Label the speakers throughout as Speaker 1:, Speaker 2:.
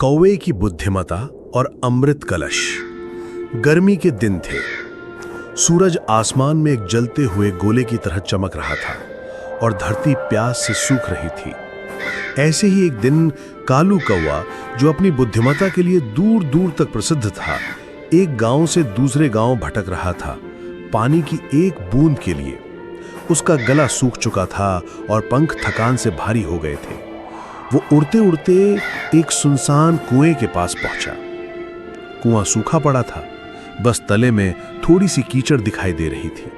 Speaker 1: कौवे की बुद्धिमता और अमृत कलश। गर्मी के दिन थे। सूरज आसमान में एक जलते हुए गोले की तरह चमक रहा था और धरती प्यास से सूख रही थी। ऐसे ही एक दिन कालू कौवा, जो अपनी बुद्धिमता के लिए दूर दूर तक प्रसिद्ध था, एक गांव से दूसरे गांव भटक रहा था, पानी की एक बूंद के लिए। उसका गला सूख चुका था और पंख थकान से भारी हो गए थे। वो उड़ते उड़ते एक सुनसान कुएं के पास पहुंचा। कुआं सूखा पड़ा था, बस तले में थोड़ी सी कीचड़ दिखाई दे रही थी।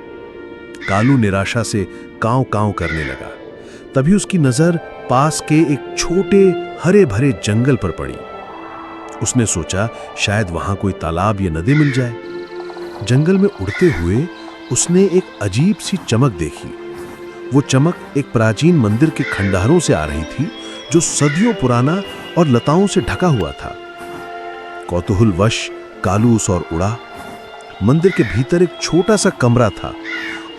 Speaker 1: कालू निराशा से कांव कांव करने लगा। तभी उसकी नजर पास के एक छोटे हरे भरे जंगल पर पड़ी। उसने सोचा शायद वहां कोई तालाब या नदी मिल जाए। जंगल में उड़ते हुए उसने एक अजीब सी चमक देखी। वो चमक एक प्राचीन मंदिर के खंडहरों से आ रही थी, जो सदियों पुराना और लताओं से ढका हुआ था। कौतूहलवश कालू उस ओर उड़ा। मंदिर के भीतर एक छोटा सा कमरा था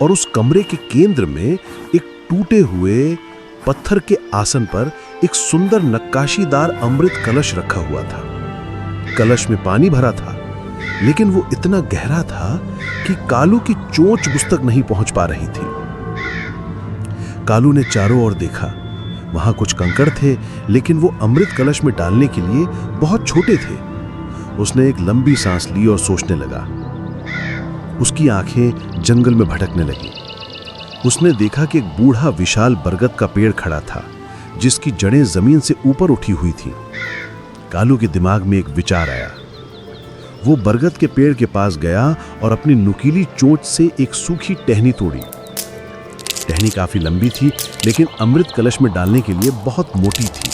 Speaker 1: और उस कमरे के केंद्र में एक टूटे हुए पत्थर के आसन पर एक सुंदर नक्काशीदार अमृत कलश रखा हुआ था। कलश में पानी भरा था, लेकिन वो इतना गहरा था कि कालू की चोंच उस तक नहीं पहुंच पा रही थी। कालू ने चारों ओर देखा। वहां कुछ कंकड़ थे, लेकिन वो अमृत कलश में डालने के लिए बहुत छोटे थे। उसने एक लंबी सांस ली और सोचने लगा। उसकी आंखें जंगल में भटकने लगी। उसने देखा कि एक बूढ़ा विशाल बरगद का पेड़ खड़ा था, जिसकी जड़ें जमीन से ऊपर उठी हुई थी। कालू के दिमाग में एक विचार आया। वो बरगद के पेड़ के पास गया और अपनी नुकीली चोंच से एक सूखी टहनी तोड़ी। टहनी काफी लंबी थी, लेकिन अमृत कलश में डालने के लिए बहुत मोटी थी।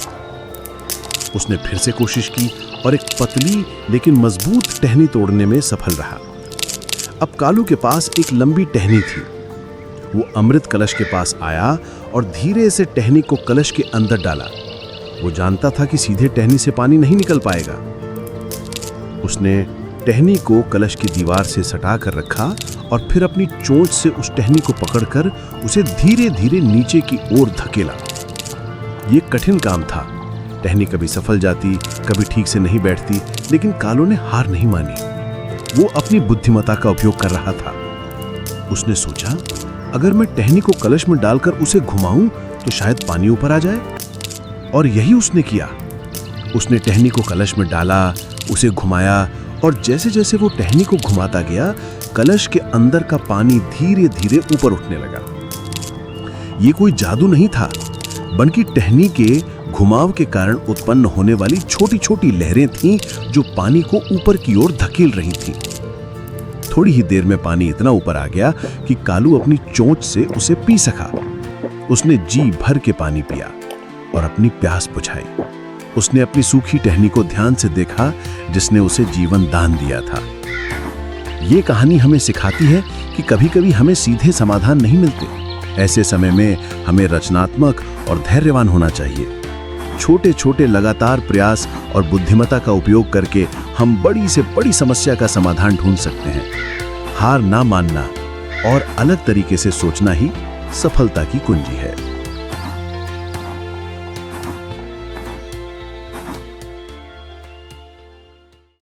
Speaker 1: उसने फिर से कोशिश की और एक पतली लेकिन मजबूत टहनी तोड़ने में सफल रहा। अब कालू के पास एक लंबी टहनी थी। वो अमृत कलश के पास आया और धीरे से टहनी को कलश के अंदर डाला। वो जानता था कि सीधे टहनी से पानी नहीं निकल पाएगा। उसने टहनी को कलश की दीवार से सटा कर रखा और फिर अपनी चोंच से उस टहनी को पकड़कर उसे धीरे धीरे नीचे की ओर धकेला। यह कठिन काम था। टहनी कभी सफल जाती, कभी ठीक से नहीं बैठती, लेकिन कालू ने हार नहीं मानी। वो अपनी बुद्धिमता का उपयोग कर रहा था। उसने सोचा, अगर मैं टहनी को कलश में डालकर उसे घुमाऊं तो शायद पानी ऊपर आ जाए। और यही उसने किया। उसने टहनी को कलश में डाला, उसे घुमाया, और जैसे जैसे वो टहनी को घुमाता गया, कलश के अंदर का पानी धीरे धीरे ऊपर उठने लगा। ये कोई जादू नहीं था, बल्कि टहनी के घुमाव के कारण उत्पन्न होने वाली छोटी छोटी लहरें थीं, जो पानी को ऊपर की ओर धकेल रही थीं। थोड़ी ही देर में पानी इतना ऊपर आ गया कि कालू अपनी चोंच से उसे पी सका। उसने जी भर के पानी पिया और अपनी प्यास बुझाई। उसने अपनी सूखी टहनी को ध्यान से देखा, जिसने उसे जीवन दान दिया था। ये कहानी हमें सिखाती है कि कभी-कभी हमें सीधे समाधान नहीं मिलते। ऐसे समय में हमें रचनात्मक और धैर्यवान होना चाहिए। छोटे छोटे लगातार प्रयास और बुद्धिमता का उपयोग करके हम बड़ी से बड़ी समस्या का समाधान ढूंढ सकते हैं। हार ना मानना और अलग तरीके से सोचना ही सफलता की कुंजी है।